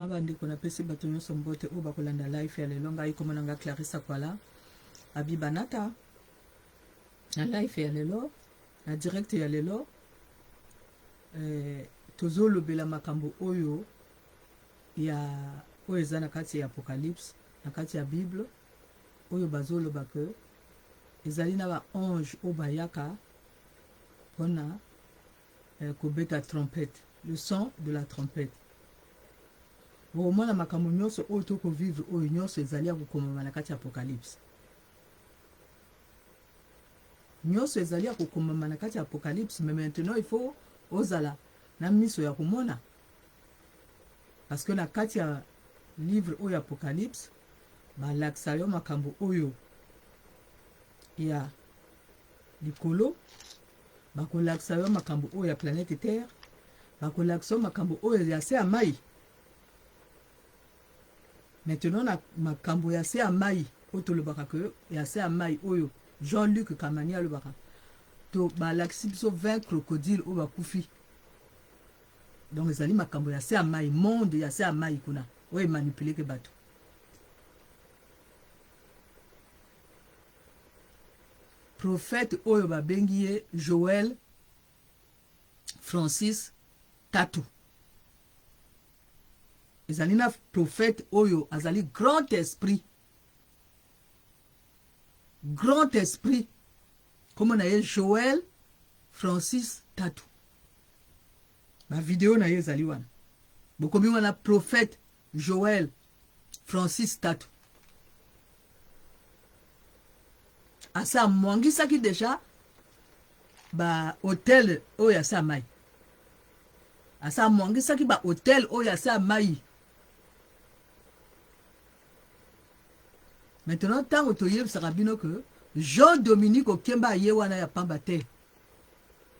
abandi kona pesi bato nyonso mbote oyo bakolanda life ya lelo ngai komona nga Clarissa Kwala abibanata na life ya lelo na direct ya lelo tozolobela makambo oyo ya oyo eza na kati ya Apocalypse na kati ya Bible oyo bazoloba ke ezali na ba ange oyo bayaka mpona kobeta trompette, le son de la trompette. Bomona makambo nyonso oyo tokovivre oyo nyonso ezali ya kokomama na kati ya Apocalypse. Nyonso ezali ya kokomama na kati ya Apocalypse, mais maintenant il faut ozala na miso ya komona. Parce que na kati ya livre oyo Apocalypse balakisa yo makambo oyo ya likolo, bakolakisa yo makambo oyo ya planète Terre, bakolakisa yo makambo oyo ya se ya mai. Maintenant na makambo ya se ya mai oyo tolobaka ke ya se ya mai oyo Jean-Luc Kamani alobaka to balakisi biso 20 crocodiles oyo bakufi. Donc ezali makambo ya se ya mai, monde ya se ya mai kuna oyo manipule ke bato. Prophète oyo babengi ye Joël Francis Tatu. Ezali na prophète oyo azali grand esprit. Grand esprit. Comme on a ye Joël Francis Tatu. Ma vidéo na ye ezali wana. Bokomi wana prophète Joël Francis Tatu. Asa mwangisaki deja ba hôtel oyo asa mai. Asa mwangisaki ba hôtel oyo asa mai. Maintenant tango toyebisaka bino que Jean-Dominique Okemba aye wana ya pamba te.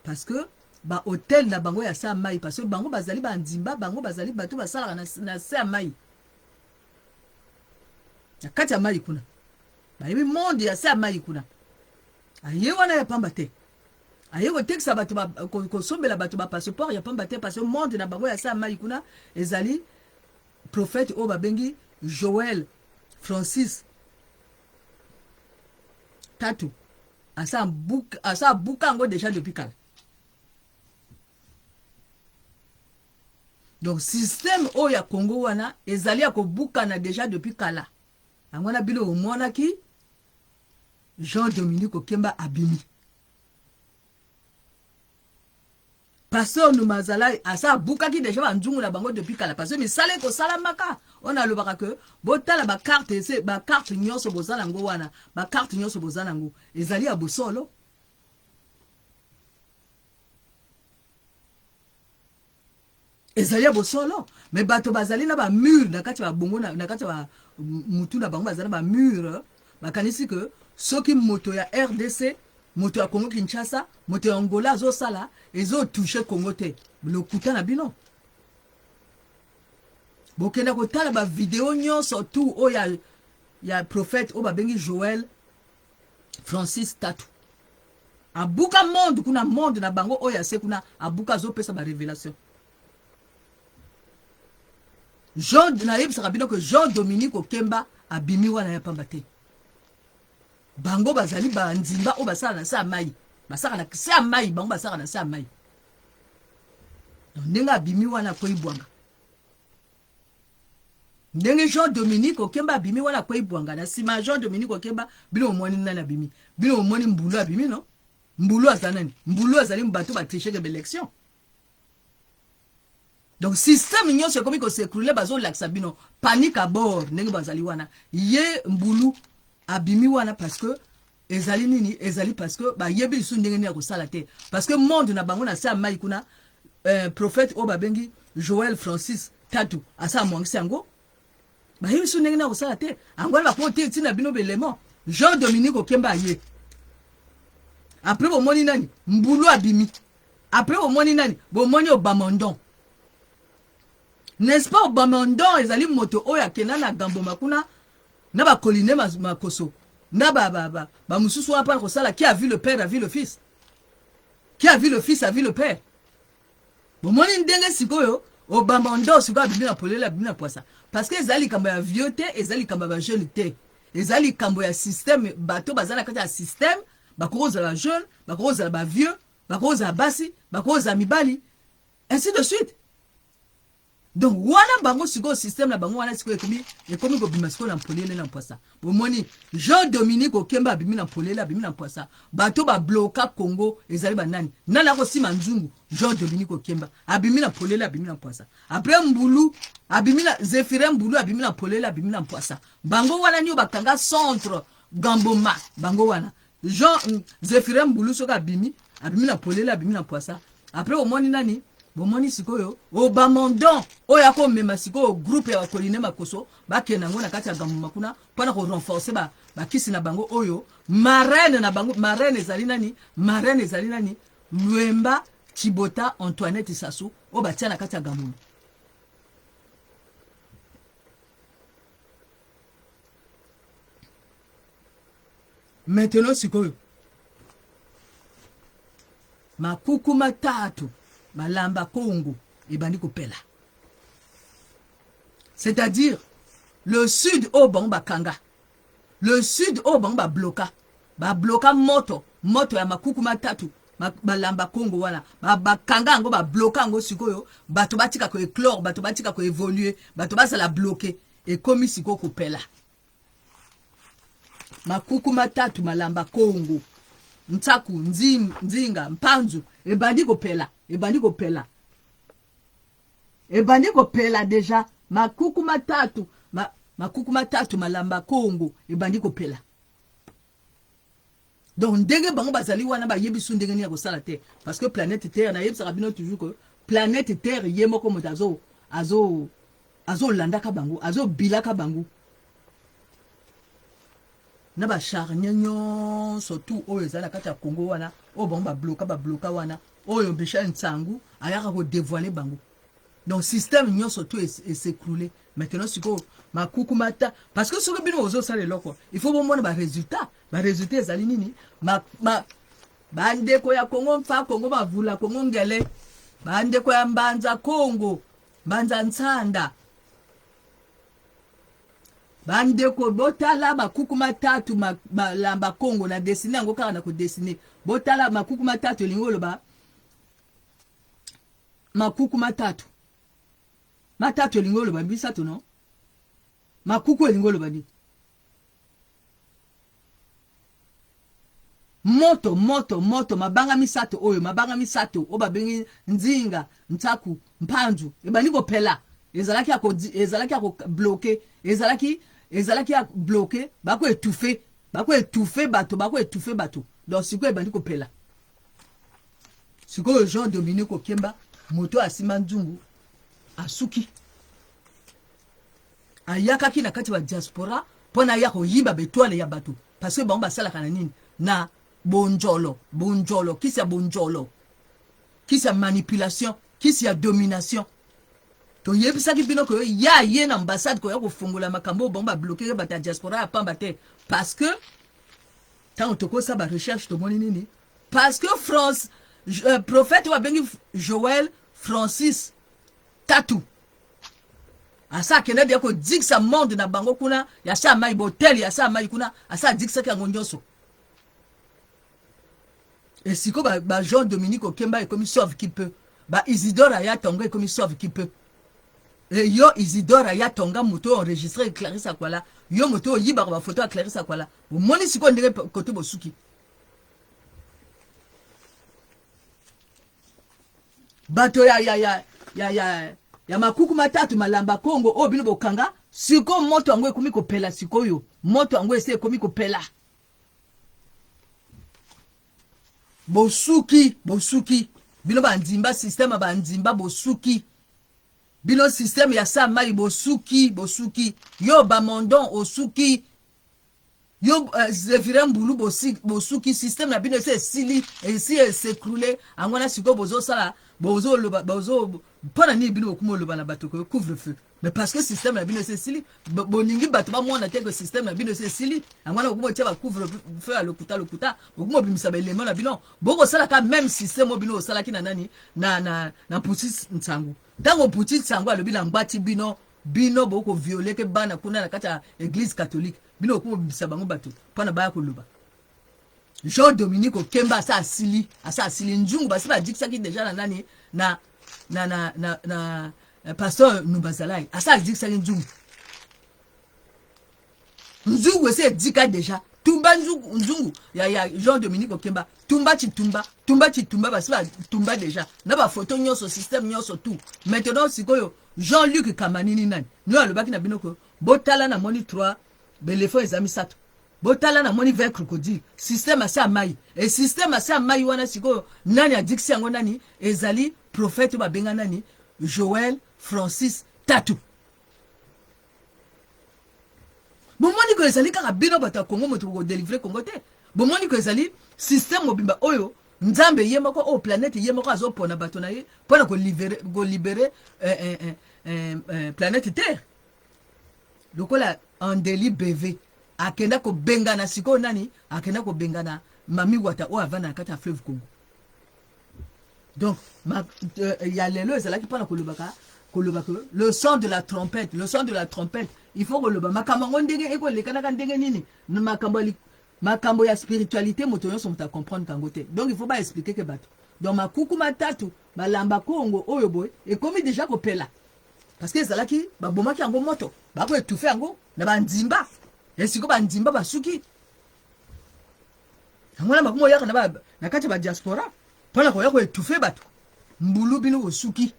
Parce que ba hôtel na bango ya sa mai, parce que bango bazali ba ndimba, bango bazali bato basalaka na sa mai. Na kati ya mai kuna. Bayebi monde ya sa mai kuna. Aye wana ya pamba te. Aye ko teksa bato ba ko sombela bato ba passeport ya pamba te parce que monde na bango ya sa mai kuna ezali prophète o babengi Joël Francis Tatu. Asa buka ngo déjà depuis kala. Donc système o ya Congo wana ezali ya ko buka na déjà depuis kala. Angona bilo omona ki Jean-Dominique Okemba abimi. Pasteur Numazala asa buka ki déjà ba nzungu na bango depuis kala parce que misale ko salamaka on a lobaka que botala ba carte c'est ba carte nyonso bozala ngo wana ba carte nyonso bozala ngo ezali ya bosolo. Ezali ya bosolo mais bato bazali na ba mur na kati ba bongo na kati ba mutu na bango bazali ba mur bakanisi que soki moto ya RDC moto ya Congo Kinshasa moto ya Angola zo sala ezo toucher Congo te le kuta na bino bokenda kotala ba vidéo nyonso tout o ya prophète o babengi Joël Francis Tatu abuka monde kuna monde na bango o ya se kuna abuka zo pesa ba révélation Jean naïb sarabino que Jean-Dominique Okemba abimi wana ya pamba te bango bazali ba nzimba o basala na sa mai basala na sa mai bango basala na sa mai ndenge abimi wana ko ibwanga ndenge Jean-Dominique Okemba abimi wana ko ibwanga na sima Jean-Dominique Okemba bilo omoni nana abimi bilo omoni mbulu abimi no mbulu azanani mbulu azali mbato ba tricher de l'élection. Donc système nyonso komi ko s'écrouler bazo laksa bino panique à bord ndenge bazali wana ye mbulu abimi wana parce que ezali nini ezali parce que ba yebi su ndenge ni ko sala te parce que monde na bango na sa mai kuna prophète o babengi Joël Francis Tatu asa mwangisa ngo ba yebi su ndenge na ko sala te angwa ba ko te tina bino belemo Jean-Dominique Okemba ye après bo moni nani mbulu abimi après bo moni nani bo moni Obamondon. N'est-ce pas Obamondon ezali moto oya kena na gambo makuna na ba coline makoso na ba mususu apa ko sala qui a vu le père a vu le fils qui a vu le fils a vu le père bon moni ndenge sikoyo Obamondo siko abimi na polele abimi na poisa parce que ezali kambo ya vieux te ezali kambo ya jeune te ezali kambo ya système bato bazala kati ya système bakoza la jeune bakoza ba vieux bakoza basi bakoza mibali ainsi de suite. Donc wana bango siko système na bango wana siko ekomi ko bima siko na polele na poisa bomoni Jean Dominique Okemba abimi na polele abimi na poisa bato ba bloka Congo ezali banani nana ko sima nzungu Jean Dominique Okemba abimi na polele abimi na poisa après Mbulu abimi na Zéphirin Mbulu abimi na polele abimi na poisa bango wana nyo bakanga centre Gamboma bango wana Jean Zéphirin Mbulu soka abimi na polele abimi na poisa après omoni nani bomoni sikoyo Obamondon oya ko mema sikoyo groupe ya Coline Makoso bakena ngo na kati ya Gamboma kuna pona ko renforcer ba kisi na bango oyo marraine na bango marraine ezali nani Luemba Chibota Antoinette Sassou o batia na kati ya Gamboma. Maintenant sikoyo makuku matatu malamba Congo ebandi kopela. C'est-à-dire le sud au Bamba Kanga. Le sud au Bamba bloka. Ba bloka moto ya makuku matatu malamba Congo wana. Ba kanga ngo ba bloka ngo sikoyo bato batika ko éclore, bato batika ko évoluer, bato basa la bloquer et komi siko kopela. Makuku matatu malamba Congo. Ntaku nzinga mpanzu ebandi kopela. Ebandi kopela deja makuku matatu malamba Congo ebandi kopela. Donc ndenge bango bazali wana ba yebisu ndenge ni ya kosala te parce que planète Terre na yebisa kabino toujours que planète Terre yemoko moto azo landaka bango azo bilaka bango na ba charnyanyo surtout oyo ezala kati ya Congo wana o bango ba bloka wana oyo Bécha Nsangu ayaka ko dévoiler bango. Donc système nyo surtout s'écrouler. Maintenant siko makuku mata parce que soki bino ozo sala loko il faut bomona ba résultat ezali nini bande ko ya Congo mfa Congo bavula Congo ngele bande ko ya Mbanza Congo Mbanza Ntsanda bande ko botala makuku matatu malamba Congo na dessiner ngo kaka na ko dessiner botala makuku matatu lingolo ba makuku matatu lingolo ba bisatu no makuku lingolo ba di moto mabanga misato o babengi nzinga ntaku mpanzu ebani ko pela ezalaki ako bloquer ezalaki ya bloquer bako étouffer bato donc siko ebandi ko pela siko Jean Dominique Okemba moto asima nzungu asuki ayakaki na kati wa diaspora pona ya ko yimba betwale ya bato parce que bango basala kana nini na bonjolo kisi ya manipulation kisi ya domination to yebisaki bino ko ya ye na ambassade ko ya ko fungola makambo bango ba bloquer ba diaspora ya pamba te parce que tant to ça ba recherche to moni nini parce que France prophète wa bengi Joël Francis Tatu asa kena dia ko diksa monde na bango kuna ya sa mai botel ya sa mai kuna asa diksa ka ngonyoso et siko ba Jean Dominique Okemba comme sauve qui peut ba Isidore ya tonga comme sauve qui peut et yo Isidore ya tonga moto enregistré Clarisse Akwala yo moto yiba ba photo à Clarisse Akwala bo moni siko ndenge côté bosuki bato ya makuku matatu malamba Congo o bino bokanga siko moto yango ekomi kopela sikoyo moto yango ese ekomi kopela bosuki bino bandimba système bandimba bosuki bino système ya sa mai bosuki yo Bamondon osuki yo Zéphirin Mbulu bosuki système na bino ese sili esi s'écrouler angona siko bozo sala bozo pona ni bino okumo loba na bato ko couvre-feu mais parce que système na bino c'est sili boningi bato ba mona te que système na bino c'est sili angwana ko tia ba couvre feu à lokuta bokumo bimisa ba élément na bino boko sala ka même système bino sala ki na nani na puti ntangu tango puti ntangu alobi na ngati bino boko violer ke bana kuna na kata église catholique bino ko bimisa bango bato pana ba ko loba Jean Dominique Okemba asa asili njungu basi ba dikisa ki déjà na nani na pasteur Nubazalai asa dikisa ki njungu ese dika déjà tumba njungu ya Jean Dominique Okemba tumba basi ba tumba déjà na ba photo nyonso système nyonso tout maintenant sikoyo Jean-Luc Kamanini nani no alobaki na binoko botala na moni 3 belefo ezami sato botala na moni vers crocodile système asa mai et système asa mai wana siko nani adiksi yango nani ezali prophète ba benga nani Joël Francis Tatu bomoni ko ezali kaka bino bata Congo moto ko délivrer Congo te bomoni ko ezali système mobimba oyo nzambe yemako o planète yemako azopona bato na ye pona ko libérer planète terre lokola en délit BV akenda ko bengana siko nani akenda ko bengana mami wata o avana kata fleuve Congo donc ya lelo ezala ki pona ko lobaka le son de la trompette il faut que le makambo ndenge eko lekana ka ndenge nini makambo ya spiritualité moto nyonso muta comprendre kango te donc il faut pas expliquer que bato donc makuku matatu balamba Congo oyo boy et comme déjà ko pela parce que ezalaki babomaki yango moto bako étouffer yango na bandimba esiko bandimba basuki ngona makumo yaka na kati ba diaspora pona ko yako étouffer bato mbulu bino osuki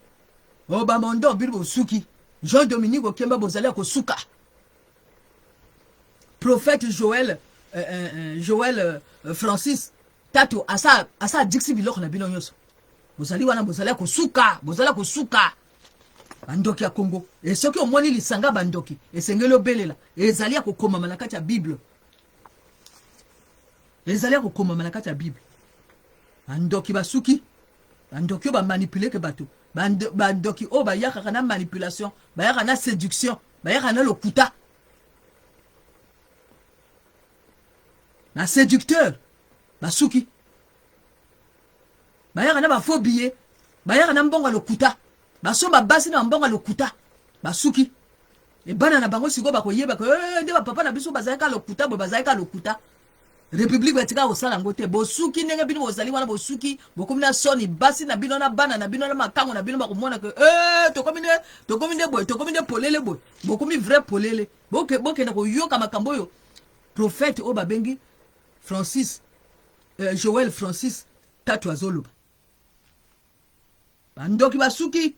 o ba mondo bino osuki Jean Dominique Okemba bozali ko suka prophète Joël Francis Tatu asa diksi biloko na bino nyonso bozali ko suka bandoki ya Congo et soki omoni lisanga bandoki esengeli obelela ezali ya kokoma na kati ya Bible bandoki basuki bandoki ba manipuler ke bato bandoki o ba yaka na manipulation ba yaka na séduction ba yaka na lokuta na séducteur basuki ba yaka na ba faux billet ba yaka na mbonga lokuta basomba basi na mbonga lokuta basuki e bana na bango siko bakoyeba ko nde ba papa na biso bazalika lokuta république batika osala ngote bosuki ndenge bino bozali wana bosuki bokomi na soni basi na bino na bana na bino na makango na bino bakomona ke tokomi nde polele boy bokomi vrai polele boke na koyoka makambo yo prophète o babengi Joël Francis Tatu azoloba bandoki basuki